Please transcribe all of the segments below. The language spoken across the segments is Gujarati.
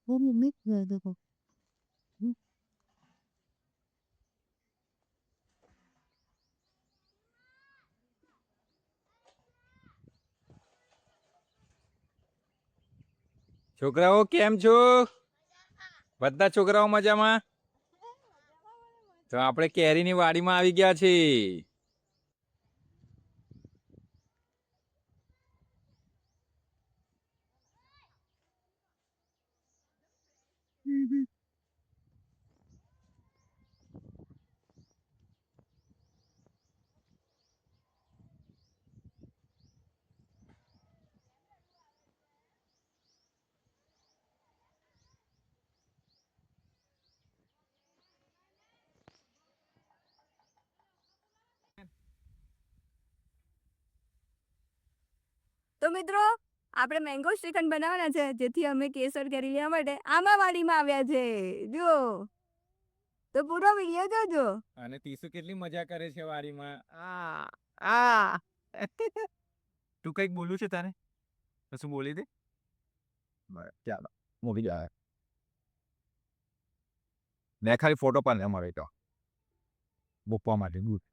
वो मम्मी देखो। છોકરાઓ કેમ છો? બધા છોકરાઓ મજામાં? તો આપણે કેરીની વાડીમાં આવી ગયા છીએ. તો મિત્રો આપણે મેંગો શ્રીખંડ બનાવવાના છે, જેથી અમે કેસર કેરી લેવા માટે આંબાવાડીમાં આવ્યા છે. જુઓ તો પૂરો વિડીયો જોજો. અને તીસુ કેટલી મજા કરે છે વાડીમાં. તું કઈક બોલું છે તારે? કશું બોલી દે. ચાલો મૂવી જાય. મેં ખાલી ફોટો પણ અમારે તો મૂકવા માટે દૂર.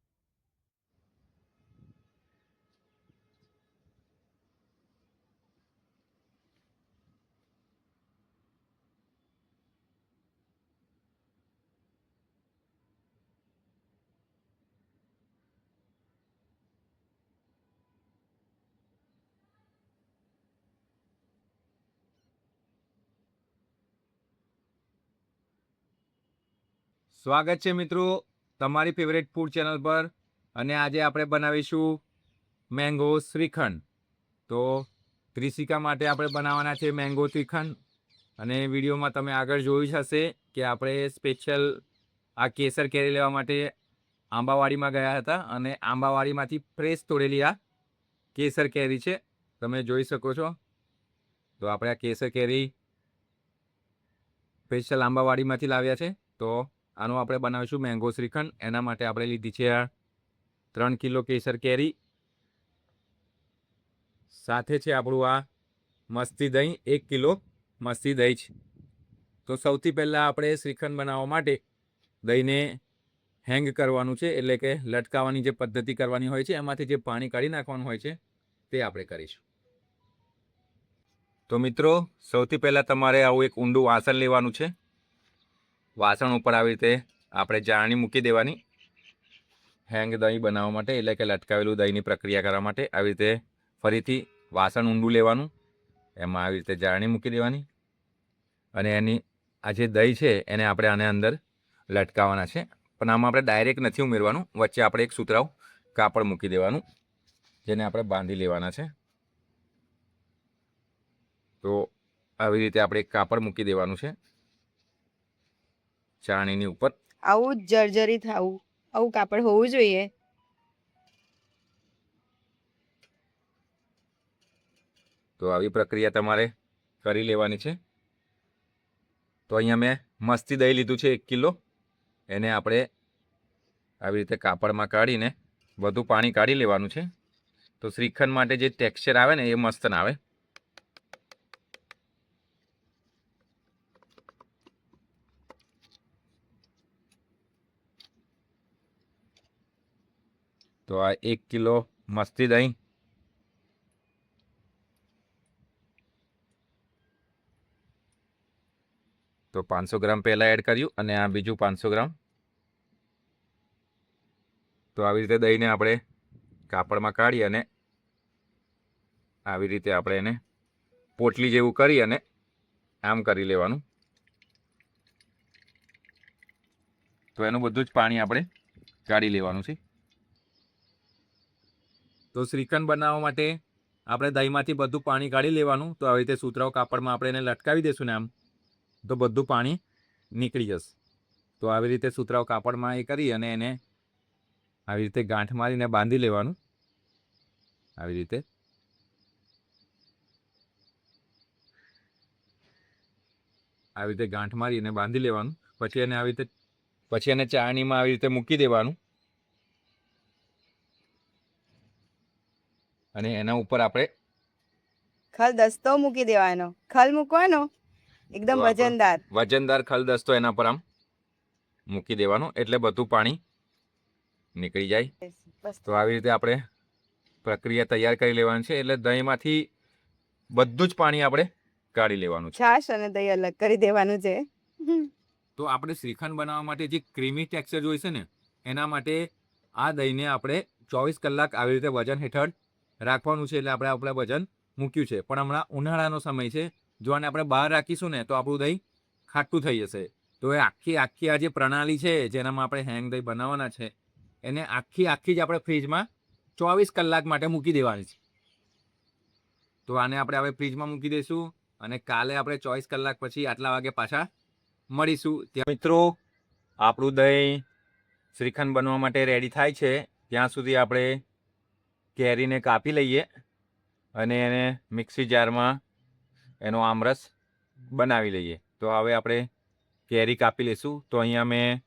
સ્વાગત છે મિત્રો તમારી ફેવરેટ ફૂડ ચેનલ પર. અને આજે આપણે બનાવીશું મેંગો શ્રીખંડ. તો ત્રિશિકા માટે આપણે બનાવવાના છે મેંગો શ્રીખંડ. અને વિડીયોમાં તમે આગળ જોયું જ હશે કે આપણે સ્પેશિયલ આ કેસર કેરી લેવા માટે આંબાવાડીમાં ગયા હતા. અને આંબાવાડીમાંથી ફ્રેશ તોડેલી આ કેસર કેરી છે, તમે જોઈ શકો છો. તો આપણે આ કેસર કેરી સ્પેશિયલ આંબાવાડીમાંથી લાવ્યા છે. તો આનું આપણે બનાવીશું મેંગો શ્રીખંડ. એના માટે આપણે લીધી છે આ 3 કિલો કેસર કેરી. સાથે છે આપણું આ મસ્તી દહીં, 1 કિલો મસ્તી દહીં છે. તો સૌથી પહેલાં આપણે શ્રીખંડ બનાવવા માટે દહીંને હેંગ કરવાનું છે, એટલે કે લટકાવવાની જે પદ્ધતિ કરવાની હોય છે, એમાંથી જે પાણી કાઢી નાખવાનું હોય છે તે આપણે કરીશું. તો મિત્રો સૌથી પહેલાં તમારે આવું એક ઊંડું વાસણ લેવાનું છે. વાસણ ઉપર આવી રીતે આપણે જાળણી મૂકી દેવાની હેંગ દહીં બનાવવા માટે, એટલે કે લટકાવેલું દહીંની પ્રક્રિયા કરવા માટે. આવી રીતે ફરીથી વાસણ ઊંડું લેવાનું, એમાં આવી રીતે જાળણી મૂકી દેવાની અને એની આ જે દહીં છે એને આપણે આને અંદર લટકાવવાના છે. પણ આમાં આપણે ડાયરેક્ટ નથી ઉમેરવાનું, વચ્ચે આપણે એક સુતરાઉ કાપડ મૂકી દેવાનું, જેને આપણે બાંધી લેવાના છે. તો આવી રીતે આપણે એક કાપડ મૂકી દેવાનું છે ચાળણીની ઉપર. આવું જર્જરિત આવું કાપડ હોવું જોઈએ. તો આવી પ્રક્રિયા તમારે કરી લેવાની છે. તો અહીંયા મેં મસ્તી દહીં લીધું છે 1 કિલો. એને આપણે આવી રીતે કાપડમાં કાઢીને બધું પાણી કાઢી લેવાનું છે. તો શ્રીખંડ માટે જે ટેક્સચર આવે ને એ મસ્ત ના આવે. તો આ 1 કિલો મસ્તી દહીં તો 500 ગ્રામ પહેલાં એડ કર્યું અને આ બીજું 500 ગ્રામ. તો આવી રીતે દહીંને આપણે કાપડમાં કાઢી અને આવી રીતે આપણે એને પોટલી જેવું કરી અને આમ કરી લેવાનું. તો એનું બધું જ પાણી આપણે કાઢી લેવાનું છે. તો શ્રીખંડ બનાવવા માટે આપણે દહીંમાંથી બધું પાણી કાઢી લેવાનું. તો આવી રીતે સુતરાઉ કાપડમાં આપણે એને લટકાવી દઈશું ને આમ, તો બધું પાણી નીકળી જશે. તો આવી રીતે સુતરાઉ કાપડમાં એ કરી અને એને આવી રીતે ગાંઠ મારીને બાંધી લેવાનું. આવી રીતે ગાંઠ મારીને બાંધી લેવાનું. પછી એને આવી રીતે ચાળણીમાં આવી રીતે મૂકી દેવાનું અને એના ઉપર આપણે ખલ દસ્તો મૂકી દેવાનો, ખલ મૂકવાનો એકદમ તો આપણો વજનદાર. વજનદાર ખલદસ્તો એના પર આમ મૂકી દેવાનું એટલે બધું પાણી નીકળી જાય. બસ તો આવી રીતે આપણે પ્રક્રિયા તૈયાર કરી લેવાની છે એટલે દહીંમાંથી બધું જ પાણી આપણે કાઢી લેવાનું છે. છાશ અને દહીં અલગ કરી દેવાનું છે. તો આપણે શ્રીખંડ બનાવવા માટે જે ક્રીમી ટેક્સચર જોઈશે ને એના માટે આ દહીંને આપણે 24 કલાક આવી રીતે વજન હેઠળ રાખવાનું છે એટલે આપણે વજન મૂક્યું છે. પણ હમણાં ઉનાળાનો સમય છે, જો આને આપણે બહાર રાખીશું ને તો આપણું દહીં ખાટું થઈ જશે. તો એ આખી આ જે પ્રણાલી છે જેનામાં આપણે હેંગ દહીં બનાવવાના છે એને આખી જ આપણે ફ્રીજમાં 24 કલાક માટે મૂકી દેવાની છે. તો આને આપણે હવે ફ્રીજમાં મૂકી દઈશું અને કાલે આપણે 24 કલાક પછી આટલા વાગે પાછા મળીશું. ત્યાં મિત્રો આપણું દહીં શ્રીખંડ બનવા માટે રેડી થાય છે ત્યાં સુધી આપણે કેરીને કાપી લઈએ અને એને મિક્સી જારમાં એનો આમરસ બનાવી લઈએ. તો હવે આપણે કેરી કાપી લઈશું. તો અહીંયા મેં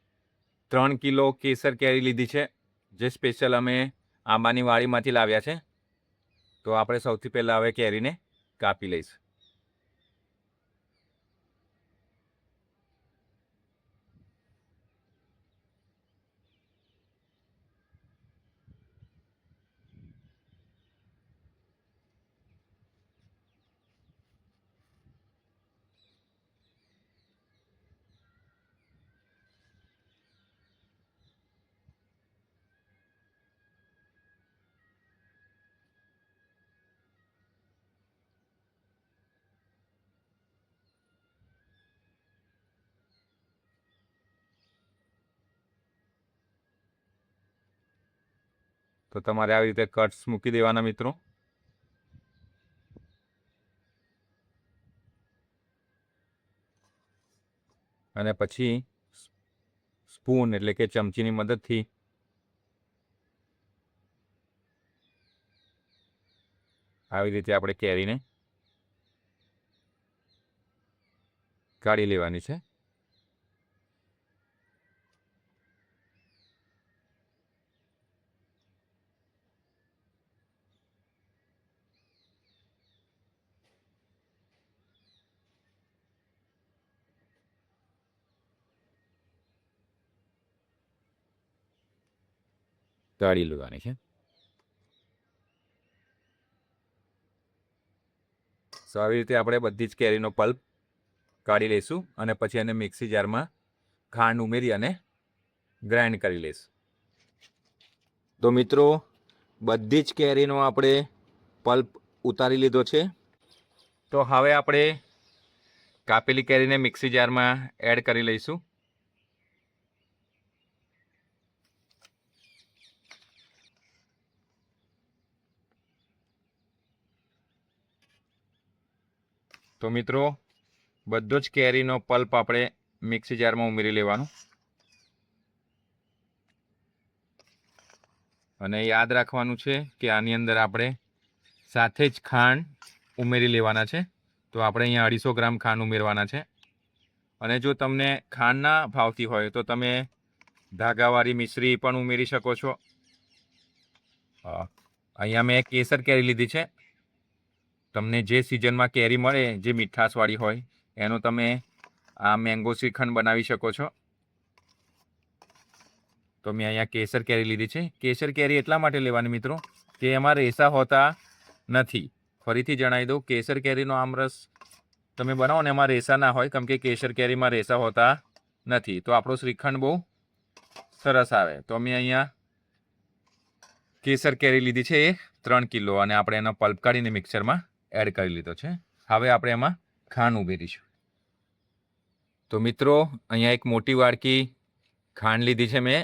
3 કિલો કેસર કેરી લીધી છે જે સ્પેશિયલ અમે આંબાની વાડીમાંથી લાવ્યા છે. તો આપણે સૌથી પહેલાં હવે કેરીને કાપી લઈશું. તો તમારે આવી રીતે કટ્સ મૂકી દેવાના મિત્રો. અને પછી સ્પૂન એટલે કે ચમચીની મદદથી આવી રીતે આપણે કેરીને કાઢી લેવાની છે. કાઢી લેવાની છે. તો આવી રીતે આપણે બધી જ કેરીનો પલ્પ કાઢી લઈશું અને પછી એને મિક્સી જારમાં ખાંડ ઉમેરી અને ગ્રાઇન્ડ કરી લઈશું. તો મિત્રો બધી જ કેરીનો આપણે પલ્પ ઉતારી લીધો છે. તો હવે આપણે કાપેલી કેરીને મિક્સી જારમાં એડ કરી લઈશું. તો મિત્રો બધો જ કેરીનો પલ્પ આપણે મિક્સી જારમાં ઉમેરી લેવાનો અને યાદ રાખવાનું છે કે આની અંદર આપણે સાથે જ ખાંડ ઉમેરી લેવાના છે. તો આપણે અહીંયા 250 ગ્રામ ખાંડ ઉમેરવાના છે. અને જો તમને ખાંડ ના ભાવતી હોય તો તમે ધાગાવાળી મિશ્રી પણ ઉમેરી શકો છો. અહીંયા મેં કેસર કેરી લીધી છે. તમને જે સિઝનમાં કેરી મળે જે મીઠાશવાળી હોય એનો તમે આ મેંગો શ્રીખંડ બનાવી શકો છો. તો મેં અહીંયા કેસર કેરી લીધી છે. કેસર કેરી એટલા માટે લેવાની મિત્રો કે એમાં રેસા હોતા નથી. ફરીથી જણાવી દઉં, કેસર કેરીનો આમરસ તમે બનાવો ને એમાં રેસા ના હોય કેમ કે કેસર કેરીમાં રેસા હોતા નથી. તો આપણો શ્રીખંડ બહુ સરસ આવે. તો મેં અહીંયા કેસર કેરી લીધી છે એ 3 કિલો અને આપણે એનો પલ્પ કાઢીને મિક્સરમાં એડ કરી લીધો છે. હવે આપણે એમાં ખાંડ ઉમેરીશું. તો મિત્રો અહીંયા એક મોટી વાડકી ખાંડ લીધી છે મેં,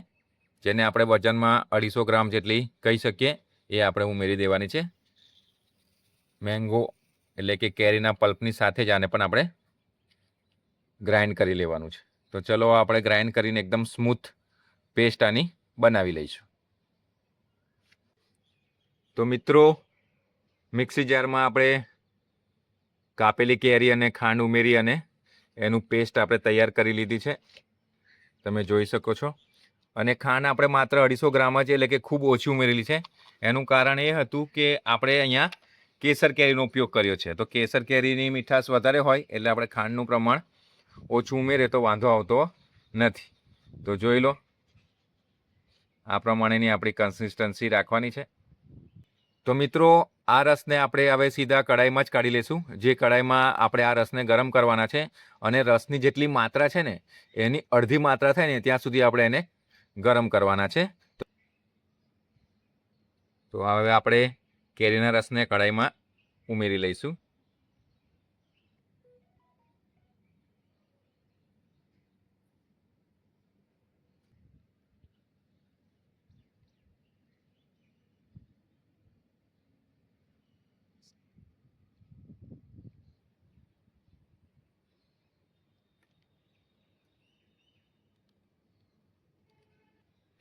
જેને આપણે વજનમાં 250 ગ્રામ જેટલી કહી શકીએ. એ આપણે ઉમેરી દેવાની છે. મેંગો એટલે કે કેરીના પલ્પની સાથે જ આને પણ આપણે ગ્રાઇન્ડ કરી લેવાનું છે. તો ચલો આપણે ગ્રાઇન્ડ કરીને એકદમ સ્મૂથ પેસ્ટ આની બનાવી લઈશું. તો મિત્રો મિક્સી જારમાં આપણે કાપેલી કેરી અને ખાંડ ઉમેરી અને એનું પેસ્ટ આપણે તૈયાર કરી લીધી છે. તમે જોઈ શકો છો. અને ખાંડ આપણે માત્ર 250 ગ્રામ જ એટલે કે ખૂબ ઓછી ઉમેરેલી છે. એનું કારણ એ હતું કે આપણે અહીંયા કેસર કેરીનો ઉપયોગ કર્યો છે. તો કેસર કેરીની મીઠાશ વધારે હોય એટલે આપણે ખાંડનું પ્રમાણ ઓછું ઉમેરે તો વાંધો આવતો નથી. તો જોઈ લો, આ પ્રમાણેની આપણી કન્સિસ્ટન્સી રાખવાની છે. તો મિત્રો, આ રસને આપણે હવે સીધા કઢાઈમાં જ કાઢી લઈશું. જે કઢાઈમાં આપણે આ રસને ગરમ કરવાના છે અને રસની જેટલી માત્રા છે ને એની અડધી માત્રા થાય ને ત્યાં સુધી આપણે એને ગરમ કરવાના છે. તો હવે આપણે કેરીના રસને કઢાઈમાં ઉમેરી લઈશું.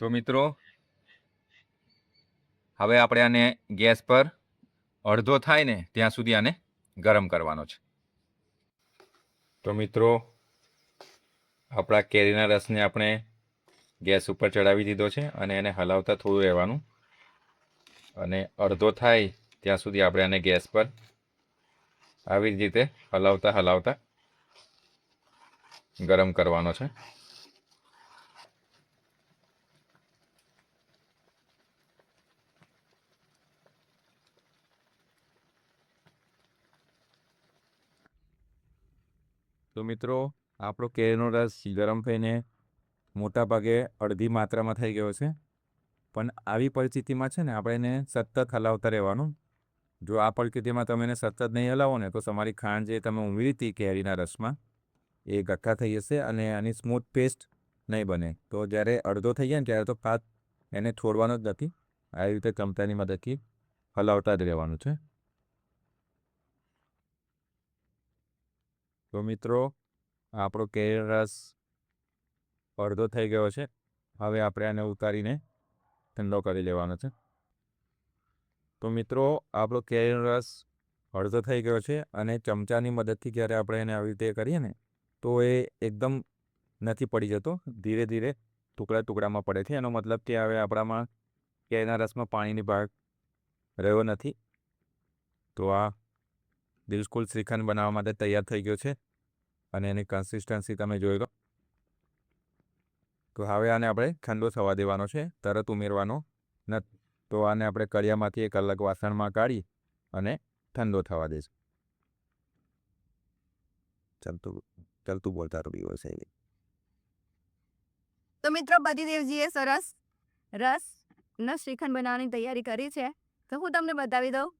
તો મિત્રો, હવે આપણે આને ગેસ પર અડધો થાય ને ત્યાં સુધી આને ગરમ કરવાનો છે. તો મિત્રો, આપણા કેરીના રસને આપણે ગેસ ઉપર ચડાવી દીધો છે અને એને હલાવતા થોડું રહેવાનું અને અડધો થાય ત્યાં સુધી આપણે આને ગેસ પર આવી જ રીતે હલાવતા ગરમ કરવાનો છે. તો મિત્રો, આપણો કેરીનો રસ ગરમ થઈને મોટા ભાગે અડધી માત્રામાં થઈ ગયો છે. પણ આવી પરિસ્થિતિમાં છે ને આપણે એને સતત હલાવતા રહેવાનું. જો આ પરિસ્થિતિમાં તમે એને સતત નહીં હલાવો ને તો તમારી ખાંડ જે તમે ઉમેરી હતી કેરીના રસમાં એ ગઠ્ઠા થઈ જશે અને આની સ્મૂથ પેસ્ટ નહીં બને. તો જ્યારે અડધો થઈ જાય ને ત્યારે તો ભાત એને છોડવાનો જ નથી. આવી રીતે ચમચાની મદદથી હલાવતા જ રહેવાનું છે. તો મિત્રો, આપણો કેરીનો રસ અડધો થઈ ગયો છે. હવે આપણે આને ઉતારીને ઠંડો કરી લેવાનો છે. તો મિત્રો, આપણો કેરીનો રસ અડધો થઈ ગયો છે અને ચમચાની મદદથી જ્યારે આપણે એને આવી રીતે કરીએ ને તો એ એકદમ નથી પડી જતો, ધીરે ધીરે ટુકડામાં પડે છે. એનો મતલબ કે હવે આપણામાં કેરીના રસમાં પાણીની ભાગ રહ્યો નથી. તો આ બિલકુલ શ્રીખંડ બનાવવા માટે તૈયાર થઈ ગયો છે અને એની કન્સિસ્ટન્સી તમે જોઈ લો. તો હવે આને આપણે ઠંડો થવા દેવાનો છે, તરત ઉમેરવાનો નથી. તો આને આપણે કડિયામાંથી એક અલગ વાસણમાં કાઢી અને ઠંડો થવા દઈશું. ચાલતું બોલતા રહ્યું છે. તો મિત્રો, બદીદેવજીએ સરસ રસનો શ્રીખંડ બનાવવાની તૈયારી કરી છે. તો હું તમને બતાવી દઉં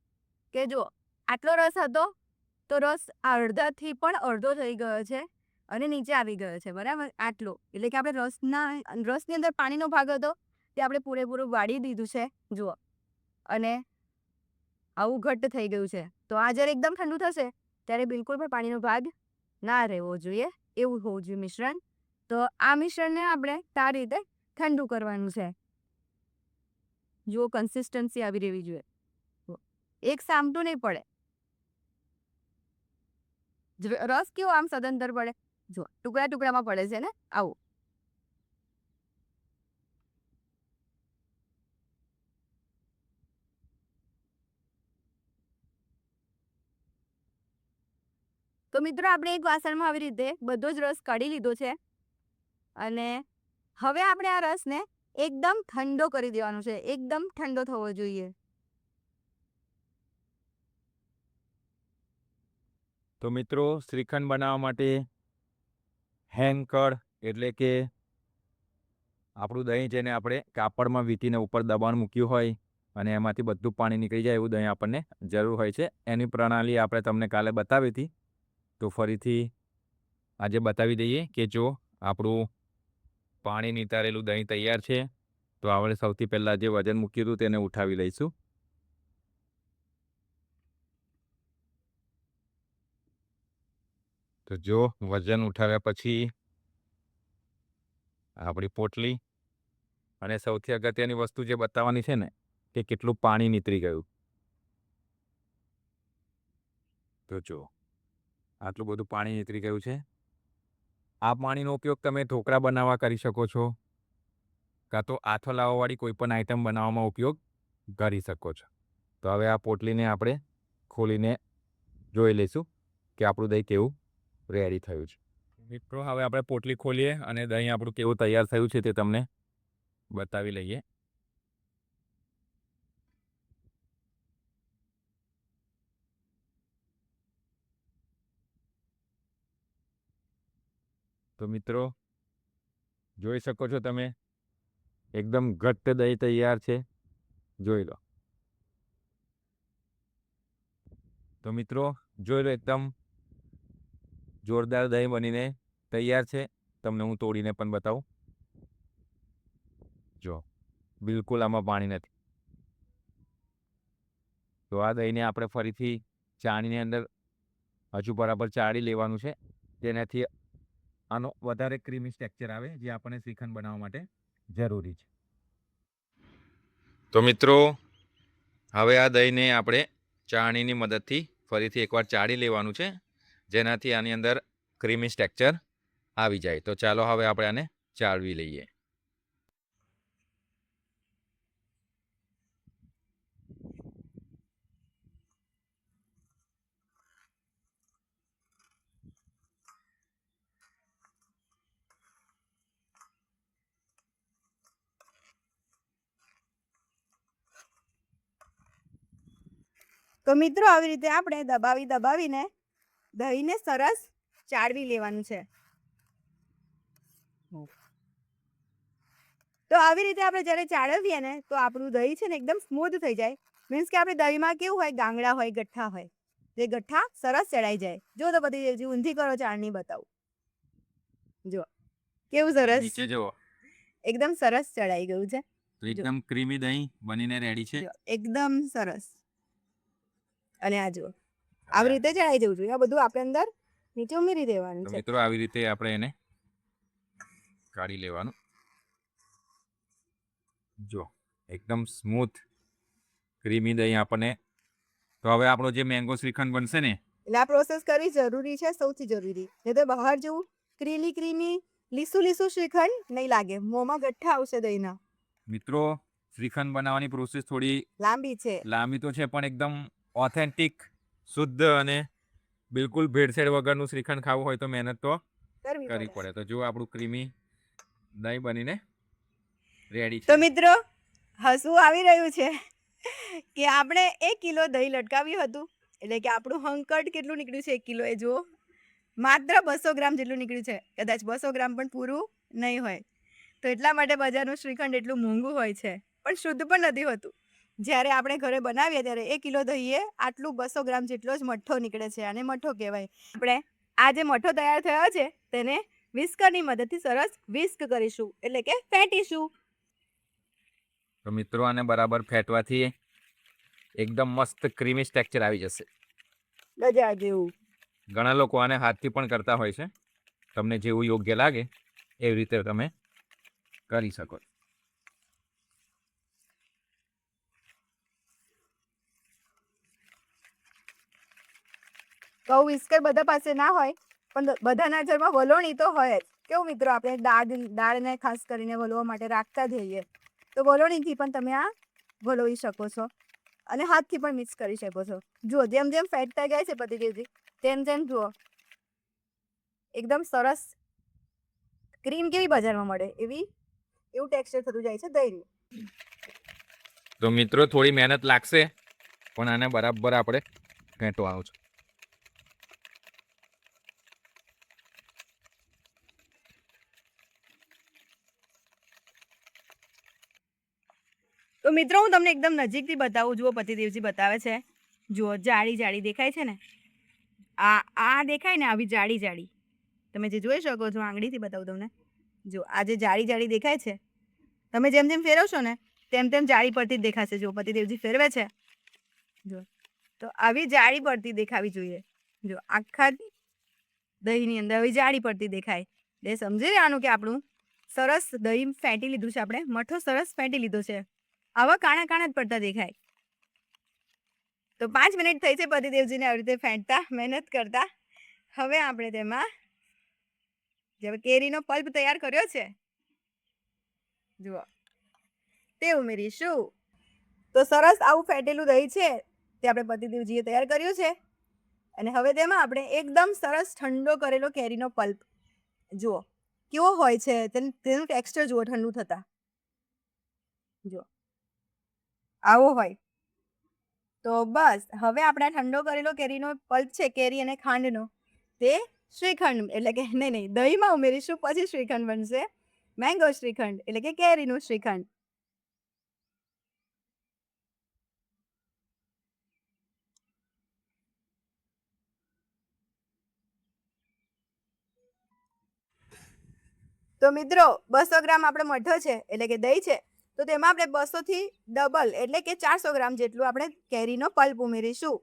કે જો આટલો રસ હતો તો રસ અડધાથી પણ અડધો થઈ ગયો છે અને નીચે આવી ગયો છે, બરાબર? આટલો એટલે કે આપણે રસની અંદર પાણીનો ભાગ હતો તે આપણે પૂરેપૂરું વાળી દીધું છે, જુઓ. અને આવું ઘટ્ટ થઈ ગયું છે. તો આ જ્યારે એકદમ ઠંડુ થશે ત્યારે બિલકુલ પણ પાણીનો ભાગ ના રહેવો જોઈએ, એવું હોવું જોઈએ મિશ્રણ. તો આ મિશ્રણને આપણે આ રીતે ઠંડુ કરવાનું છે. જુઓ, કન્સિસ્ટન્સી આવી રહેવી જોઈએ, એક સામટું નહીં પડે. રસ કેવો આમ સદંતર પડે, જો ટુકડામાં પડે છે ને, આવું. તો મિત્રો, આપણે એક વાસણમાં આવી રીતે બધો જ રસ કાઢી લીધો છે અને હવે આપણે આ રસને એકદમ ઠંડો કરી દેવાનો છે. એકદમ ઠંડો થવો જોઈએ. તો મિત્રો, શ્રીખંડ બનાવવા માટે હેંગકળ એટલે કે આપણું દહીં જેને આપણે કાપડમાં વીંટીને ઉપર દબાણ મૂક્યું હોય અને એમાંથી બધું પાણી નીકળી જાય એવું દહીં આપણને જરૂર હોય છે. એની પ્રણાલી આપણે તમને કાલે બતાવી હતી. તો ફરીથી આજે બતાવી દઈએ કે જો આપણું પાણી નિતારેલું દહીં તૈયાર છે. તો આપણે સૌથી પહેલાં જે વજન મૂક્યું હતું તેને ઉઠાવી લઈશું. તો જો વજન ઉઠાવ્યા પછી આપણી પોટલી અને સૌથી અગત્યની વસ્તુ જે બતાવવાની છે ને કે કેટલું પાણી નીતરી ગયું. તો જો આટલું બધું પાણી નીતરી ગયું છે. આ પાણીનો ઉપયોગ તમે ઢોકળા બનાવવા કરી શકો છો, કાં તો આથો લાવવાવાળી કોઈ પણ આઈટમ બનાવવામાં ઉપયોગ કરી શકો છો. તો હવે આ પોટલીને આપણે ખોલીને જોઈ લઈશું કે આપણું દહીં કેવું રેડી થયું છે. મિત્રો હવે આપણે પોટલી ખોલીએ અને દહીં આપણું કેવું તૈયાર થયું છે તે તમને બતાવી લઈએ. તો મિત્રો જોઈ શકો છો તમે, એકદમ ઘટ્ટ દહીં તૈયાર છે. જોઈ લો. તો મિત્રો જોઈ લો, એકદમ જોરદાર દહીં બનીને તૈયાર છે. તમને હું તોડીને પણ બતાવું. જો બિલકુલ આમાં પાણી નથી. તો આ દહીંને આપણે ફરીથી ચાળણીની અંદર હજુ બરાબર ચાળી લેવાનું છે, જેનાથી આનો વધારે ક્રીમી ટેક્સચર આવે, જે આપણને શ્રીખંડ બનાવવા માટે જરૂરી છે. તો મિત્રો હવે આ દહીંને આપણે ચાળણીની મદદથી ફરીથી એકવાર ચાળી લેવાનું છે, જેનાથી આની અંદર ક્રીમી ટેક્સચર આવી જાય. તો ચાલો હવે આપણે આને ચાળવી લઈએ. તો મિત્રો આવી રીતે આપણે દબાવીને દહીંને સરસ ચાળવી લેવાનું છે. તો આવી રીતે આપણે જ્યારે ચાળવીએ ને તો આપણું દહીં છે ને એકદમ સ્મૂથ થઈ જાય. મીન્સ કે આપણે દહીંમાં કેવું હોય, ગાંગડા હોય, ગઠ્ઠા હોય, જે ગઠ્ઠા સરસ ચડાઈ જાય. જો તો બધી ઊંધી કરો, ચાળણી બતાવું. જો કેવું સરસ નીચે જુઓ, એકદમ સરસ ચડાઈ ગયું છે. તો એકદમ ક્રીમી દહીં બનીને રેડી છે. એકદમ સરસ. અને આ જુઓ, આવી રીતે ચડાઈ જવું જોઈએ. આ બધું આપણે અંદર નીચે ઉમેરી દેવાનું તો છે. મિત્રો આવી રીતે આપણે એને કાઢી લેવાનું. જો એકદમ સ્મૂથ ક્રીમી દહીં આપણને. તો હવે આપણો જે મેંગો શ્રીખંડ બનશે ને, એટલે આ પ્રોસેસ કરવી જરૂરી છે, સૌથી જરૂરી. નહીં તો બહાર જેવું ક્રીમી લીસું શ્રીખંડ નહીં લાગે, મોંમાં ગઠ્ઠા આવશે દહીંના. મિત્રો શ્રીખંડ બનાવવાની પ્રોસેસ થોડી લાંબી તો છે, પણ એકદમ ઓથેન્ટિક, શુદ્ધ અને બિલકુલ ભેળસેળ વગરનું શ્રીખંડ ખાવું હોય તો મહેનત તો કરવી પડે. તો જો આપણું ક્રીમી દહીં બનીને રેડી છે. તો મિત્રો હસવું આવી રહ્યું છે કે આપણે 1 કિલો દહીં લટકાવ્યું હતું, એટલે કે આપણું હંકટ કેટલું નીકળ્યું છે 1 કિલો એ જુઓ. માત્ર 200 ગ્રામ જેટલું નીકળ્યું છે. કદાચ 200 ગ્રામ પણ પૂરું નહીં હોય. તો એટલા માટે બજારનું શ્રીખંડ એટલું મોંઘું હોય છે, પણ શુદ્ધ પણ નથી હોતું. જ્યારે આપણે ઘરે બનાવીએ ત્યારે 1 કિલો દહીંએ આટલું 200 ગ્રામ જેટલો જ મઠ્ઠો નીકળે છે, અને મઠ્ઠો કહેવાય. આપણે આ જે મઠ્ઠો તૈયાર થયો છે તેને વિસ્કરની મદદથી સરસ વિસ્ક કરીશું, એટલે કે ફેંટીશું. તો મિત્રો આને બરાબર ફેટવાથી એકદમ મસ્ત ક્રીમી ટેક્સચર આવી જશે. ગજા જેવું. ઘણા લોકો આને હાથથી પણ કરતા હોય છે. તમને જેવું યોગ્ય લાગે એવી રીતે તમે કરી શકો. કહું વિસ્કર બધા પાસે ના હોય, પણ બધાના ઘરમાં વલોણી તો હોય જ. કેવું મિત્રો, આપણે દાળને ખાસ કરીને વલોવા માટે રાખતા જ હોઈએ. તો વલોણીથી પણ તમે આ વલોવી શકો છો, અને હાથથી પણ મિક્સ કરી શકો છો. જુઓ, જેમ જેમ ફેટતા જાય છે પતિદેવજી, તેમ જુઓ એકદમ સરસ ક્રીમ કેવી બજારમાં મળે એવું ટેક્સચર થતું જાય છે દહીંનું. તો મિત્રો થોડી મહેનત લાગશે, પણ આને બરાબર આપણે ફેંટવાનું છે. તો મિત્રો હું તમને એકદમ નજીકથી બતાવું. જુઓ, પતિદેવજી બતાવે છે. જુઓ, જાડી દેખાય છે ને, આ દેખાય ને, આવી જાડી તમે જે જોઈ શકો છો. આંગળીથી બતાવું તમને. જો આ જે જાડી દેખાય છે, તમે જેમ જેમ ફેરવશો ને તેમ જાડી પડતી જ દેખાશે. જો પતિદેવજી ફેરવે છે, જો તો આવી જાડી પડતી દેખાવી જોઈએ. જો આખા દહીંની અંદર આવી જાડી પડતી દેખાય એટલે સમજી લેવાનું કે આપણું સરસ દહીં ફેંટી લીધું છે. આપણે મઠો સરસ ફેંટી લીધો છે. આવા કાણા જ પડતા દેખાય. તો 5 મિનિટ થઈ છે પતિદેવજીને આવી રીતે ફેંટતા, મહેનત કરતા. હવે આપણે તેમાં જે કેરીનો પલ્પ તૈયાર કર્યો છે, જુઓ, તે ઉમેરીશું. તો સરસ આવું ફેટેલું દહીં છે તે આપણે પતિદેવજીએ તૈયાર કર્યું છે. અને હવે તેમાં આપણે એકદમ સરસ ઠંડો કરેલો કેરીનો પલ્પ જુઓ કેવો હોય છે, તેનું ટેક્સચર જુઓ ઠંડુ થતાં. જુઓ આવો હોય. તો બસ હવે આપણા ઠંડો કરેલો કેરીનો પલ્પ છે, કેરી અને ખાંડનો, તે શ્રીખંડ એટલે કે નહીં દહીંમાં ઉમેરીશું, પછી શ્રીખંડ બનશે. મેંગો શ્રીખંડ એટલે કે કેરીનું શ્રીખંડ. તો મિત્રો 200 ગ્રામ આપણે મઠો છે એટલે કે દહીં છે, તો તેમાં આપણે 200 થી ડબલ એટલે કે 400 ગ્રામ જેટલું આપણે કેરીનો પલ્પ ઉમેરીશું.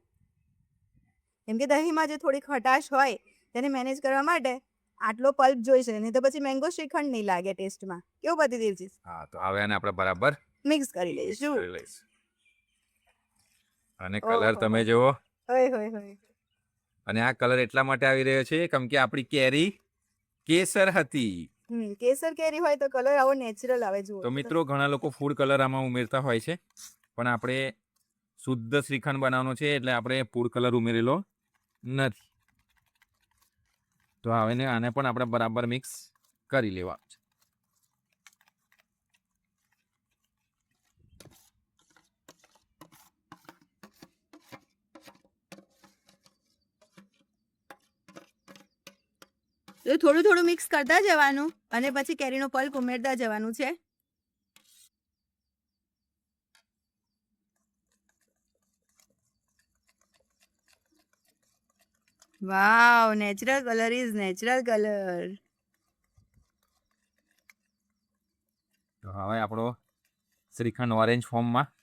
કેમ કે દહીંમાં જે થોડી ખટાશ હોય તેને મેનેજ કરવા માટે આટલો પલ્પ જોઈશે, નહીં તો પછી મેંગો શ્રીખંડ નહીં લાગે ટેસ્ટમાં. કેવું પતિદેવજી? હા, તો હવે આને આપણે બરાબર મિક્સ કરી લઈશું. કરી લઈશું. અને કલર તમે જુઓ. હોય. અને આ કલર એટલા માટે આવી રહ્યો છે કેમ કે આપણી કેરી કેસર હતી. કેસર કેરી હોય તો કલર આવો નેચરલ આવે. જુઓ તો મિત્રો ઘણા લોકો ફૂડ કલર આમાં ઉમેરતા હોય છે, પણ આપણે શુદ્ધ શ્રીખંડ બનાવવાનો છે એટલે આપણે ફૂડ કલર ઉમેરેલો નથી. તો હવે આને પણ આપણે બરાબર મિક્સ કરી લેવાનું છે. તો થોડું મિક્સ કરતા જવાનું અને પછી કેરીનો પલ્પ ઉમેરતા જવાનું છે. Wow, natural colour is natural colour. તો હવે આપણો શ્રીખંડ ઓરેન્જ ફોર્મમાં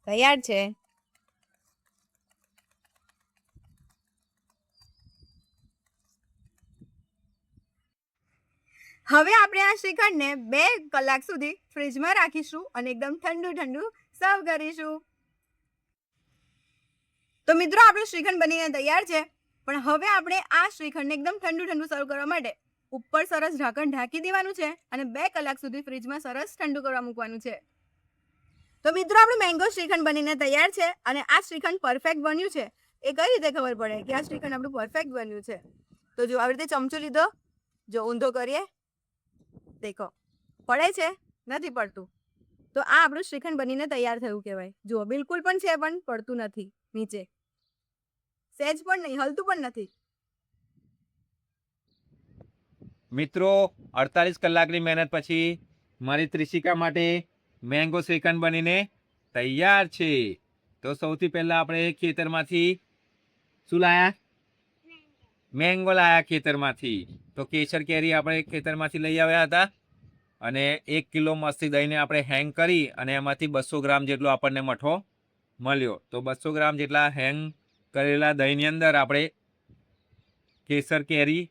તૈયાર છે. હવે આપણે આ શ્રીખંડને 2 કલાક સુધી ફ્રીજમાં રાખીશું અને એકદમ ઠંડુ સર્વ કરીશું. તો મિત્રો આપણું શ્રીખંડ બનીને તૈયાર છે, પણ હવે આપણે આ શ્રીખંડને એકદમ ઠંડુ સર્વ કરવા માટે ઉપર સરસ ઢાંકણ ઢાંકી દેવાનું છે અને 2 કલાક સુધી ફ્રીજમાં સરસ ઠંડુ કરવા મૂકવાનું છે. તો મિત્રો આપણું મેંગો શ્રીખંડ બનીને તૈયાર છે. અને આ શ્રીખંડ પરફેક્ટ બન્યું છે એ કઈ રીતે ખબર પડે કે આ શ્રીખંડ આપણું પરફેક્ટ બન્યું છે? તો જો આવી રીતે ચમચો લીધો, જો ઊંધો કરીએ, દેખો પડે છે, નથી પડતું, તો આ આપણું શ્રીખંડ બનીને તૈયાર થયું કહેવાય. જુઓ બિલકુલ પણ છે પણ પડતું નથી નીચે, સહેજ પણ નહીં, હલતું પણ નથી. મિત્રો 48 કલાકની મહેનત પછી મારી ત્રિશિકા માટે મેંગો શ્રીખંડ બનીને તૈયાર છે. તો સૌથી પહેલા આપણે ખેતરમાંથી શું લાયા? મેંગો લાયા ખેતરમાંથી. તો કેસર કેરી આપણે ખેતરમાંથી લઈ આવ્યા હતા અને 1 કિલો મસ્તી દહીંને આપણે હેંગ કરી અને એમાંથી 200 ગ્રામ જેટલો આપણને મઠો મળ્યો. તો 200 ગ્રામ જેટલા હેંગ કરેલા દહીંની અંદર આપણે કેસર કેરી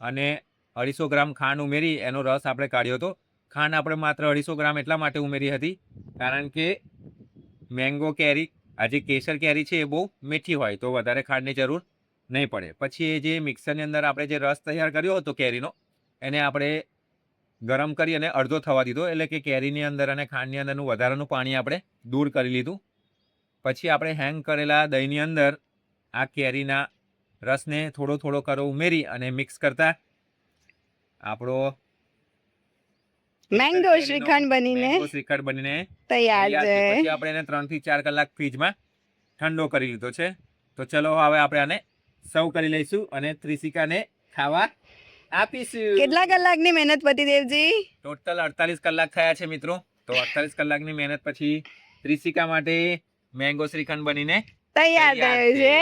અને 250 ગ્રામ ખાંડ ઉમેરી એનો રસ આપણે કાઢ્યો હતો. ખાંડ આપણે માત્ર 250 ગ્રામ એટલા માટે ઉમેરી હતી કારણ કે મેંગો કેરી, આ જે કેસર કેરી છે એ બહુ મીઠી હોય, તો વધારે ખાંડની જરૂર નહીં પડે. પછી એ જે મિક્સરની અંદર આપણે જે રસ તૈયાર કર્યો હતો કેરીનો, એને આપણે ગરમ કરી અને અડધો થવા દીધો, એટલે કે કેરીની અંદર અને ખાંડની અંદરનું વધારાનું પાણી આપણે દૂર કરી લીધું. પછી આપણે હેંગ કરેલા દહીંની અંદર આ કેરીના રસને થોડો કરો ઉમેરી અને મિક્સ કરતા આપણો મેંગો શ્રીખંડ બનીને તૈયાર છે. પછી આપણે એને 3 થી 4 કલાક ફ્રીજમાં ઠંડો કરી લીધો છે. તો ચલો હવે આપણે આને સર્વ કરી લઈશું અને ત્રિશિકાને ખાવા આપીશું. કેટલા કલાકની મહેનત પતિદેવજી? ટોટલ 48 કલાક થયા છે મિત્રો. તો 48 કલાકની મહેનત પછી ત્રિશિકા માટે મેંગો શ્રીખંડ બનીને તૈયાર થયું છે.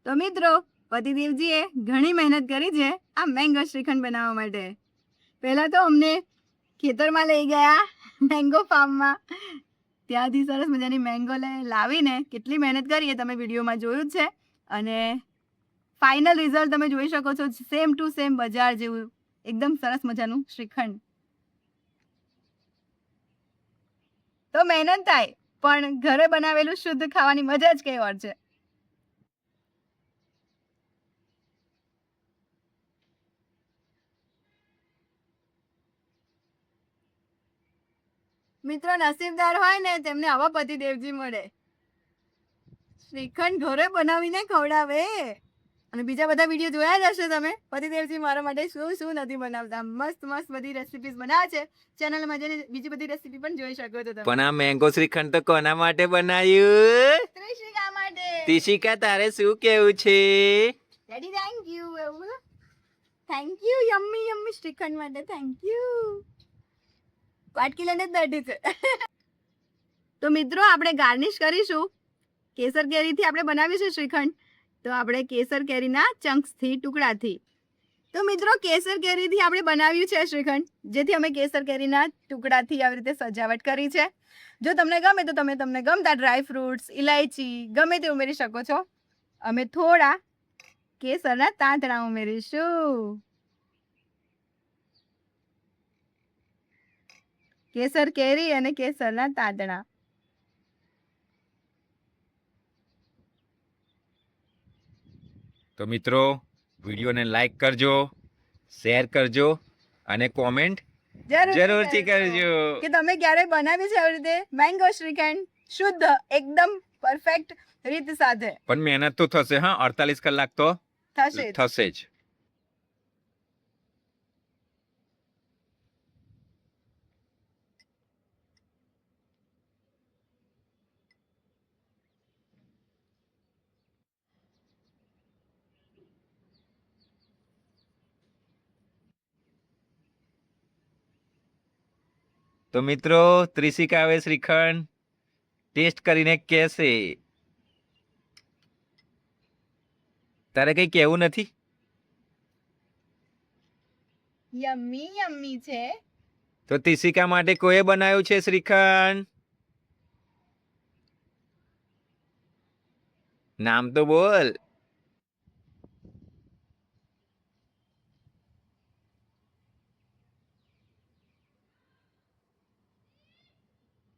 તો મિત્રો પતિદેવજીએ ઘણી મહેનત કરી છે આ મેંગો શ્રીખંડ બનાવવા માટે. પહેલા તો અમને ખેતરમાં લઈ ગયા મેંગો ફાર્મમાં, ત્યાંથી સરસ મજાની મેંગો લાવીને કેટલી મહેનત કરી એ તમે વિડીયોમાં જોયું જ છે. અને ફાઇનલ રિઝલ્ટ તમે જોઈ શકો છો, સેમ ટુ સેમ બજાર જેવું એકદમ સરસ મજાનું શ્રીખંડ. તો મહેનત થાય પણ ઘરે બનાવેલું શુદ્ધ ખાવાની મજા જ કઈ ઓર છે. મિત્રો નસીબદાર હોય ને તેમને આવા પતિદેવજી મળે. શ્રીખંડ ઘરે બનાવીને ખવડાવે. અને બીજા બધા વિડીયો જોયા જ હશે તમે. પતિદેવજી મારા માટે શું શું નથી બનાવતા. મસ્ત મસ્ત બધી રેસિપીઝ બનાવે છે. ચેનલમાં જઈને બીજી બધી રેસિપી પણ જોઈ શકો છો તમે. પણ આ મેંગો શ્રીખંડ તો કોના માટે બનાવ્યું? ત્રિશિકા માટે. તિશિકા, તારે શું કેવું છે? ડેડી થેન્ક યુ એવું બોલો. Thank you yummy yummy shrikhand માટે થેન્ક યુ. વાટકી લઈને જ બેઠી છે. તો મિત્રો આપણે ગાર્નિશ કરીશું. કેસર કેરીથી આપણે બનાવ્યું છે શ્રીખંડ. તો આપણે કેસર કેરીના ચંક્સથી ટુકડાથી. તો મિત્રો કેસર કેરીથી આપણે બનાવ્યું છે શ્રીખંડ, જેથી અમે કેસર કેરીના ટુકડાથી આવી રીતે સજાવટ કરી છે. જો તમને ગમે તો તમે તમને ગમતા ડ્રાય ફ્રૂટ્સ, ઇલાયચી ગમે તે ઉમેરી શકો છો. અમે થોડા કેસરના તાંતણા ઉમેરીશું. કેસર કેરી અને કેસરના તાંતણા. તો મિત્રો વિડીયોને લાઈક કરજો, શેર કરજો અને કોમેન્ટ જરૂરથી કરજો. કે તમે ક્યારે બનાવ્યું છે આવી રીતે મેંગો શ્રીખંડ શુદ્ધ એકદમ પરફેક્ટ રીત સાથે. પણ મહેનત તો થશે હા, 48 કલાક તો થશે જ. તો મિત્રો ત્રિશિકા હવે શ્રીખંડ ટેસ્ટ કરીને કહેશે. તારે કઈ કહેવું નથી? યમ્મી યમ્મી છે. તો તિશિકા માટે કોઈએ બનાવ્યું છે શ્રીખંડ? નામ તો બોલ.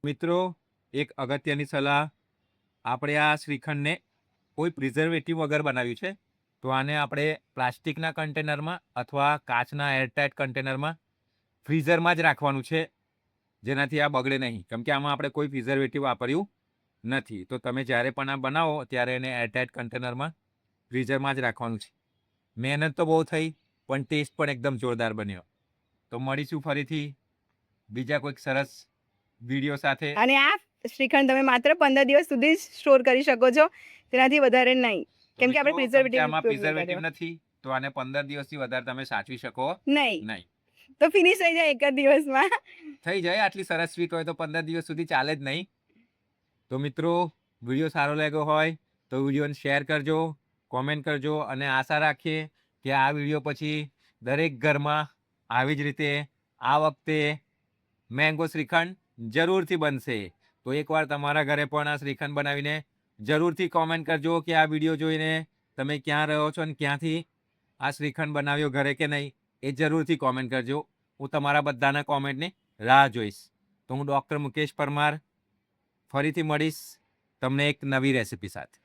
મિત્રો એક અગત્યની સલાહ, આપણે આ શ્રીખંડને કોઈ પ્રિઝર્વેટિવ વગર બનાવ્યું છે. તો આને આપણે પ્લાસ્ટિકના કન્ટેનરમાં અથવા કાચના એરટાઇટ કન્ટેનરમાં ફ્રીઝરમાં જ રાખવાનું છે, જેનાથી આ બગડે નહીં. કેમ કે આમાં આપણે કોઈ પ્રિઝર્વેટિવ વાપર્યું નથી. તો તમે જ્યારે પણ આ બનાવો ત્યારે એને એરટાઇટ કન્ટેનરમાં ફ્રીઝરમાં જ રાખવાનું છે. મહેનત તો બહુ થઈ પણ ટેસ્ટ પણ એકદમ જોરદાર બન્યો. તો મળીશું ફરીથી બીજા કોઈક સરસ વિડીયો સાથે. અને આ શ્રીખંડ તમે માત્ર 15 દિવસ સુધી સ્ટોર કરી શકો છો, તેનાથી વધારે નહીં. કેમ કે આપણે પ્રિઝર્વેટિવ નથી, તો આને 15 દિવસથી વધારે તમે સાચવી શકો નહીં. તો ફિનિશ થઈ જાય એક જ દિવસમાં. થઈ જાય. આટલી સરસ સ્વીટ હોય તો 15 દિવસ સુધી ચાલે જ નહીં. તો મિત્રો વિડીયો સારો લાગ્યો હોય તો વિડીયોને શેર કરજો, કોમેન્ટ કરજો અને આશા રાખીએ કે આ વિડીયો પછી દરેક ઘરમાં આવી જ રીતે આ વખતે મેંગો શ્રીખંડ જરૂરથી બનશે. તો એકવાર તમારા ઘરે પણ આ શ્રીખંડ બનાવીને જરૂરથી કોમેન્ટ કરજો કે આ વિડીયો જોઈને તમે ક્યાં રહો છો અને ક્યાંથી આ શ્રીખંડ બનાવ્યો ઘરે કે નહીં, એ જરૂરથી કોમેન્ટ કરજો. હું તમારા બધાના કોમેન્ટની રાહ જોઈશ. તો હું ડૉક્ટર મુકેશ પરમાર ફરીથી મળીશ તમને એક નવી રેસિપી સાથે.